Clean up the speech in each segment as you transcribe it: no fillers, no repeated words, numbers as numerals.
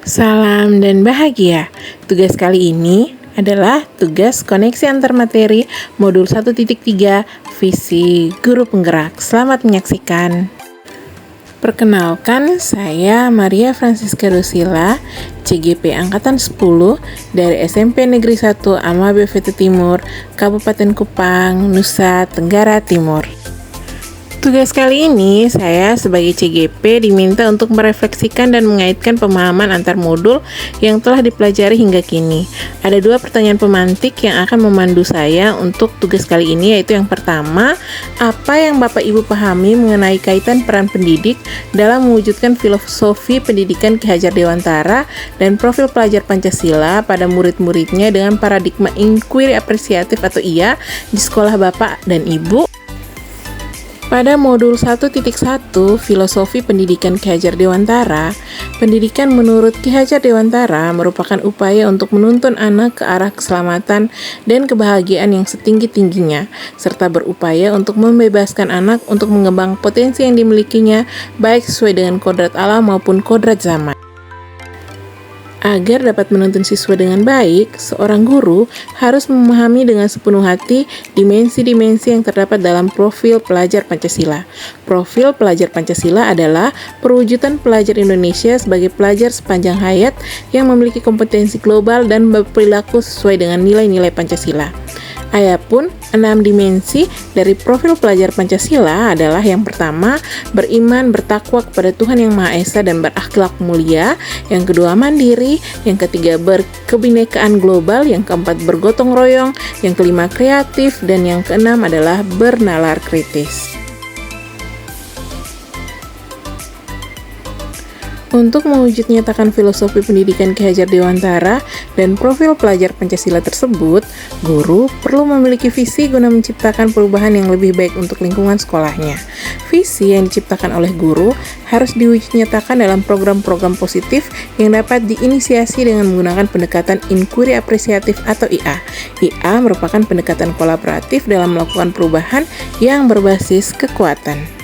Salam dan bahagia. Tugas kali ini adalah tugas koneksi antar materi modul 1.3 Visi Guru Penggerak. Selamat menyaksikan. Perkenalkan, saya Maria Francisca Rusila, CGP Angkatan 10 dari SMP Negeri 1 Amabe Vetu Timur, Kabupaten Kupang, Nusa Tenggara Timur. Tugas kali ini, saya sebagai CGP diminta untuk merefleksikan dan mengaitkan pemahaman antar modul yang telah dipelajari hingga kini. Ada dua pertanyaan pemantik yang akan memandu saya untuk tugas kali ini, yaitu yang pertama, apa yang Bapak Ibu pahami mengenai kaitan peran pendidik dalam mewujudkan filosofi pendidikan Ki Hajar Dewantara dan profil pelajar Pancasila pada murid-muridnya dengan paradigma inquiry apresiatif atau IA di sekolah Bapak dan Ibu? Pada modul 1.1 Filosofi Pendidikan Ki Hajar Dewantara, pendidikan menurut Ki Hajar Dewantara merupakan upaya untuk menuntun anak ke arah keselamatan dan kebahagiaan yang setinggi-tingginya, serta berupaya untuk membebaskan anak untuk mengembang potensi yang dimilikinya, baik sesuai dengan kodrat alam maupun kodrat zaman. Agar dapat menuntun siswa dengan baik, seorang guru harus memahami dengan sepenuh hati dimensi-dimensi yang terdapat dalam profil pelajar Pancasila. Profil pelajar Pancasila adalah perwujudan pelajar Indonesia sebagai pelajar sepanjang hayat yang memiliki kompetensi global dan berperilaku sesuai dengan nilai-nilai Pancasila. Adapun 6 dimensi dari profil pelajar Pancasila adalah yang pertama, beriman, bertakwa kepada Tuhan Yang Maha Esa dan berakhlak mulia. Yang kedua, mandiri. Yang ketiga, berkebinekaan global. Yang keempat, bergotong royong. Yang kelima, kreatif. Dan yang keenam adalah bernalar kritis. Untuk mewujud nyatakan filosofi pendidikan Ki Hajar Dewantara dan profil pelajar Pancasila tersebut, guru perlu memiliki visi guna menciptakan perubahan yang lebih baik untuk lingkungan sekolahnya. Visi yang diciptakan oleh guru harus diwujud nyatakan dalam program-program positif yang dapat diinisiasi dengan menggunakan pendekatan inquiry apresiatif atau IA. IA merupakan pendekatan kolaboratif dalam melakukan perubahan yang berbasis kekuatan.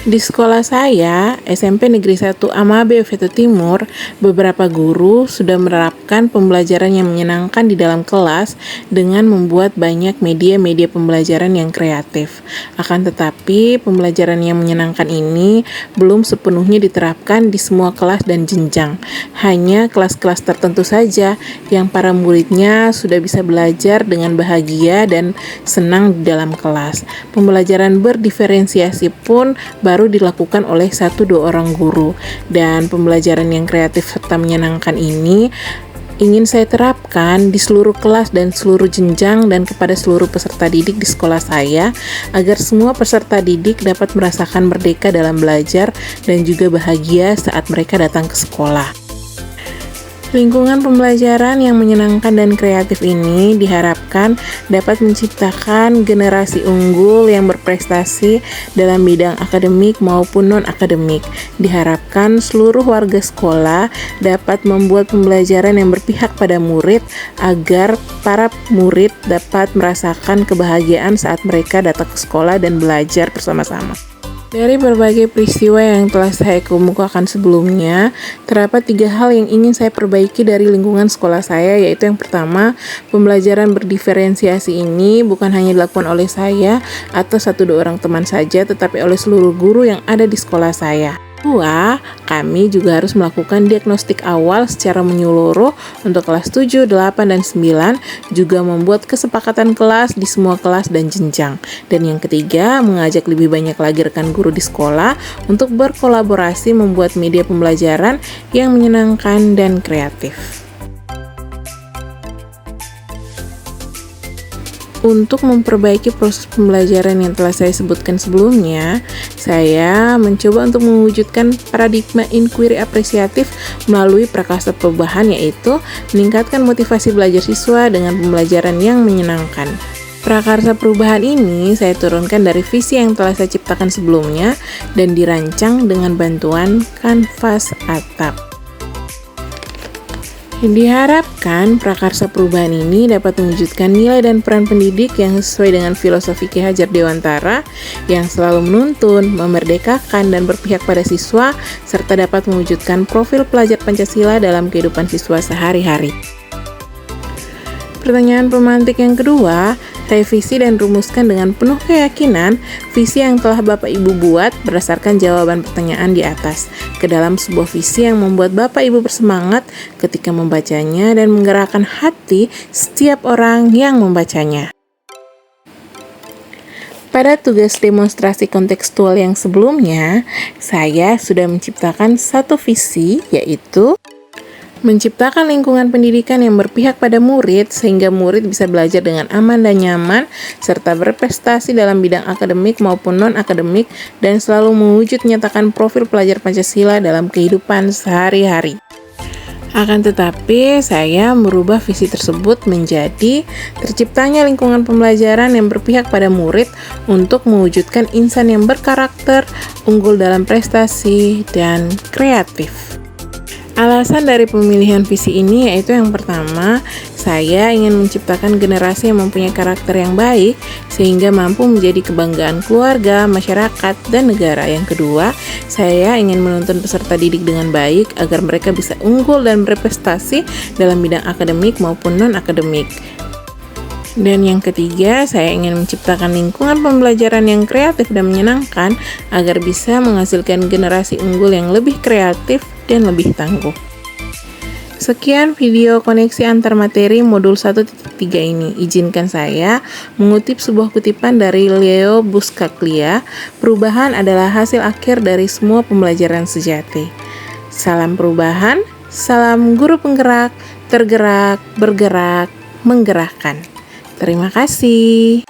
Di sekolah saya, SMP Negeri 1 Amabe Vetu Timur, beberapa guru sudah menerapkan pembelajaran yang menyenangkan di dalam kelas dengan membuat banyak media-media pembelajaran yang kreatif. Akan tetapi, pembelajaran yang menyenangkan ini belum sepenuhnya diterapkan di semua kelas dan jenjang. Hanya kelas-kelas tertentu saja yang para muridnya sudah bisa belajar dengan bahagia dan senang di dalam kelas. Pembelajaran berdiferensiasi pun baru dilakukan oleh 1-2 orang guru, dan pembelajaran yang kreatif serta menyenangkan ini ingin saya terapkan di seluruh kelas dan seluruh jenjang dan kepada seluruh peserta didik di sekolah saya, agar semua peserta didik dapat merasakan merdeka dalam belajar dan juga bahagia saat mereka datang ke sekolah. Lingkungan pembelajaran yang menyenangkan dan kreatif ini diharapkan dapat menciptakan generasi unggul yang berprestasi dalam bidang akademik maupun non-akademik. Diharapkan seluruh warga sekolah dapat membuat pembelajaran yang berpihak pada murid agar para murid dapat merasakan kebahagiaan saat mereka datang ke sekolah dan belajar bersama-sama. Dari berbagai peristiwa yang telah saya kemukakan sebelumnya, terdapat 3 hal yang ingin saya perbaiki dari lingkungan sekolah saya, yaitu yang pertama, pembelajaran berdiferensiasi ini bukan hanya dilakukan oleh saya atau 1-2 orang teman saja, tetapi oleh seluruh guru yang ada di sekolah saya. Kedua, kami juga harus melakukan diagnostik awal secara menyeluruh untuk kelas 7, 8, dan 9, juga membuat kesepakatan kelas di semua kelas dan jenjang. Dan yang ketiga, mengajak lebih banyak lagi rekan guru di sekolah untuk berkolaborasi membuat media pembelajaran yang menyenangkan dan kreatif. Untuk memperbaiki proses pembelajaran yang telah saya sebutkan sebelumnya, saya mencoba untuk mewujudkan paradigma inquiry apresiatif melalui prakarsa perubahan, yaitu meningkatkan motivasi belajar siswa dengan pembelajaran yang menyenangkan. Prakarsa perubahan ini saya turunkan dari visi yang telah saya ciptakan sebelumnya dan dirancang dengan bantuan kanvas atap. Diharapkan prakarsa perubahan ini dapat mewujudkan nilai dan peran pendidik yang sesuai dengan filosofi Ki Hajar Dewantara yang selalu menuntun, memerdekakan, dan berpihak pada siswa, serta dapat mewujudkan profil pelajar Pancasila dalam kehidupan siswa sehari-hari. Pertanyaan pemantik yang kedua, revisi dan rumuskan dengan penuh keyakinan visi yang telah Bapak Ibu buat berdasarkan jawaban pertanyaan di atas ke dalam sebuah visi yang membuat Bapak Ibu bersemangat ketika membacanya dan menggerakkan hati setiap orang yang membacanya. Pada tugas demonstrasi kontekstual yang sebelumnya, saya sudah menciptakan satu visi, yaitu menciptakan lingkungan pendidikan yang berpihak pada murid sehingga murid bisa belajar dengan aman dan nyaman serta berprestasi dalam bidang akademik maupun non-akademik dan selalu mewujud nyatakan profil pelajar Pancasila dalam kehidupan sehari-hari. Akan tetapi, saya merubah visi tersebut menjadi terciptanya lingkungan pembelajaran yang berpihak pada murid untuk mewujudkan insan yang berkarakter, unggul dalam prestasi, dan kreatif. Alasan dari pemilihan visi ini yaitu yang pertama, saya ingin menciptakan generasi yang mempunyai karakter yang baik sehingga mampu menjadi kebanggaan keluarga, masyarakat, dan negara. Yang kedua, saya ingin menuntun peserta didik dengan baik agar mereka bisa unggul dan berprestasi dalam bidang akademik maupun non-akademik. Dan yang ketiga, saya ingin menciptakan lingkungan pembelajaran yang kreatif dan menyenangkan agar bisa menghasilkan generasi unggul yang lebih kreatif dan lebih tangguh. Sekian video koneksi antar materi modul 1.3 ini. Izinkan saya mengutip sebuah kutipan dari Leo Buscaglia, perubahan adalah hasil akhir dari semua pembelajaran sejati. Salam perubahan, salam guru penggerak, tergerak, bergerak, menggerakkan. Terima kasih.